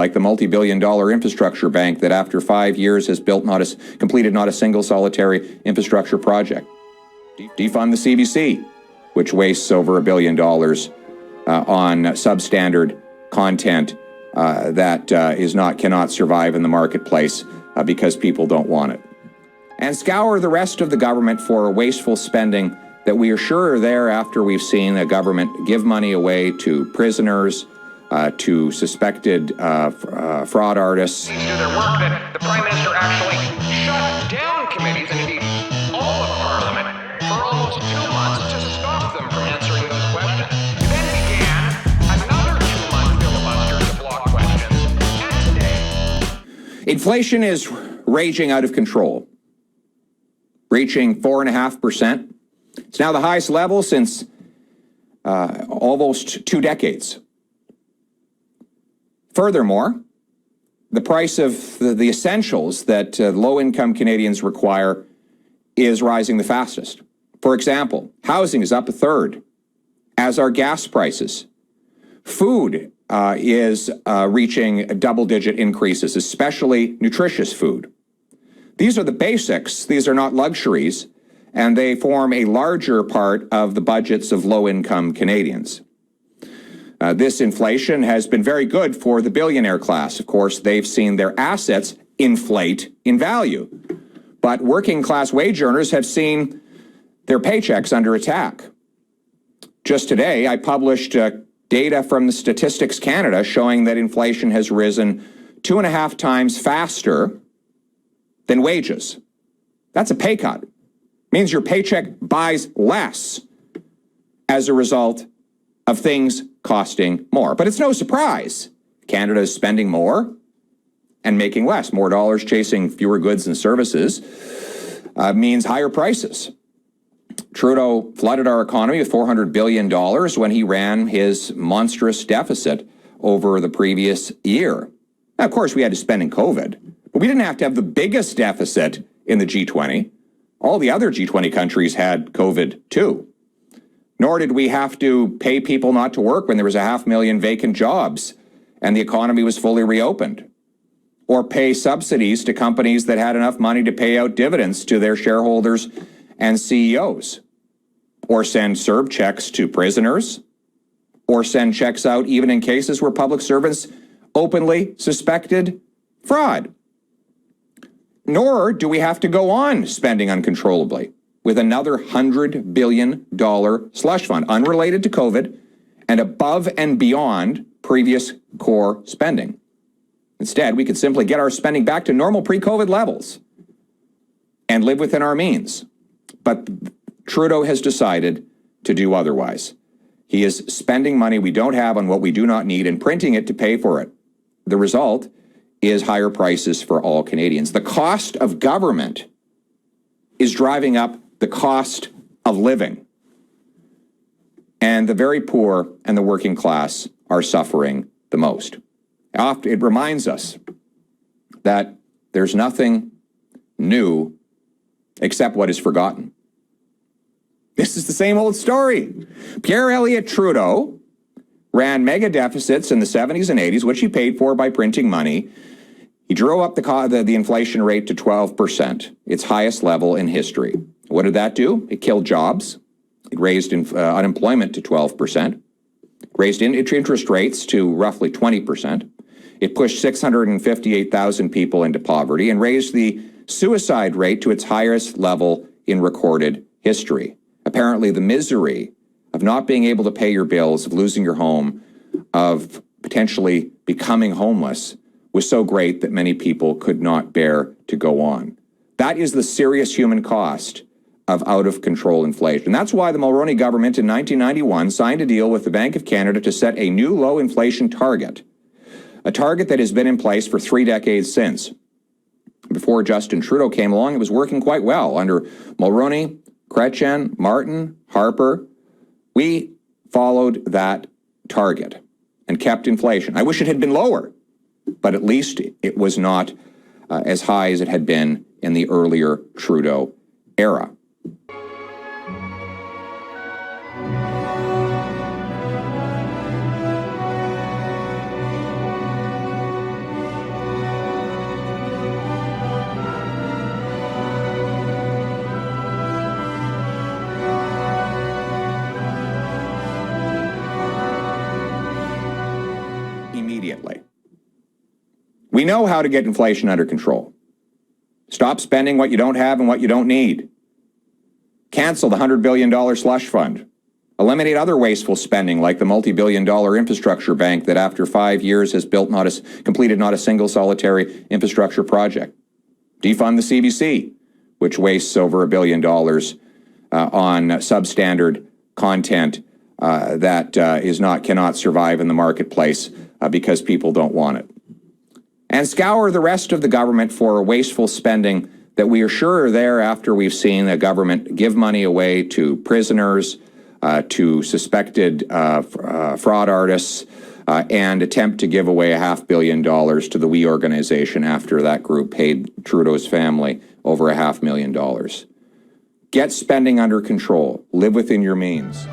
like the multi-billion-dollar infrastructure bank that after 5 years has completed not a single solitary infrastructure project. Defund the CBC, which wastes over $1 billion on substandard content that cannot survive in the marketplace because people don't want it. And scour the rest of the government for wasteful spending that we are sure are there after we've seen the government give money away to prisoners, to suspected fraud artists. Do their work, that the Prime Minister actually shut down committees and indeed all of Parliament for almost 2 months to stop them from answering those questions. Then began another 2-month filibuster to block questions. And today, inflation is raging out of control, reaching 4.5%. It's now the highest level since almost 2 decades. Furthermore, the price of the essentials that low-income Canadians require is rising the fastest. For example, housing is up a third, as are gas prices. Food is reaching double-digit increases, especially nutritious food. These are the basics. These are not luxuries, and they form a larger part of the budgets of low-income Canadians. This inflation has been very good for the billionaire class. Of course, they've seen their assets inflate in value. But working-class wage earners have seen their paychecks under attack. Just today, I published data from the Statistics Canada showing that inflation has risen 2.5 times faster than wages. That's a pay cut. Means your paycheck buys less as a result of things costing more. But it's no surprise. Canada is spending more and making less. More dollars chasing fewer goods and services means higher prices. Trudeau flooded our economy with $400 billion when he ran his monstrous deficit over the previous year. Now, of course, we had to spend in COVID, but we didn't have to have the biggest deficit in the G20. All the other G20 countries had COVID too. Nor did we have to pay people not to work when there was 500,000 vacant jobs and the economy was fully reopened. Or pay subsidies to companies that had enough money to pay out dividends to their shareholders and CEOs. Or send CERB checks to prisoners. Or send checks out even in cases where public servants openly suspected fraud. Nor do we have to go on spending uncontrollably with another $100 billion slush fund, unrelated to COVID and above and beyond previous core spending. Instead, we could simply get our spending back to normal pre-COVID levels and live within our means. But Trudeau has decided to do otherwise. He is spending money we don't have on what we do not need and printing it to pay for it. The result is higher prices for all Canadians. The cost of government is driving up the cost of living. And the very poor and the working class are suffering the most. It reminds us that there's nothing new except what is forgotten. This is the same old story. Pierre Elliott Trudeau ran mega deficits in the 70s and 80s, which he paid for by printing money. He drove up the inflation rate to 12%, its highest level in history. What did that do? It killed jobs. It raised unemployment to 12%, raised interest rates to roughly 20%. It pushed 658,000 people into poverty and raised the suicide rate to its highest level in recorded history. Apparently, the misery of not being able to pay your bills, of losing your home, of potentially becoming homeless was so great that many people could not bear to go on. That is the serious human cost of out-of-control inflation. That's why the Mulroney government in 1991 signed a deal with the Bank of Canada to set a new low inflation target, a target that has been in place for 3 decades since. Before Justin Trudeau came along, it was working quite well. Under Mulroney, Chrétien, Martin, Harper, we followed that target and kept inflation. I wish it had been lower, but at least it was not as high as it had been in the earlier Trudeau era. immediately. We know how to get inflation under control. Stop spending what you don't have and what you don't need. Cancel the $100 billion slush fund. Eliminate other wasteful spending like the multi-billion-dollar infrastructure bank that after 5 years has completed not a single solitary infrastructure project. Defund the CBC, which wastes over $1 billion on substandard content that cannot survive in the marketplace because people don't want it. And scour the rest of the government for wasteful spending that we are sure are there after we've seen the government give money away to prisoners, to suspected fraud artists, and attempt to give away $500 million to the We organization after that group paid Trudeau's family over $500,000. Get spending under control. Live within your means.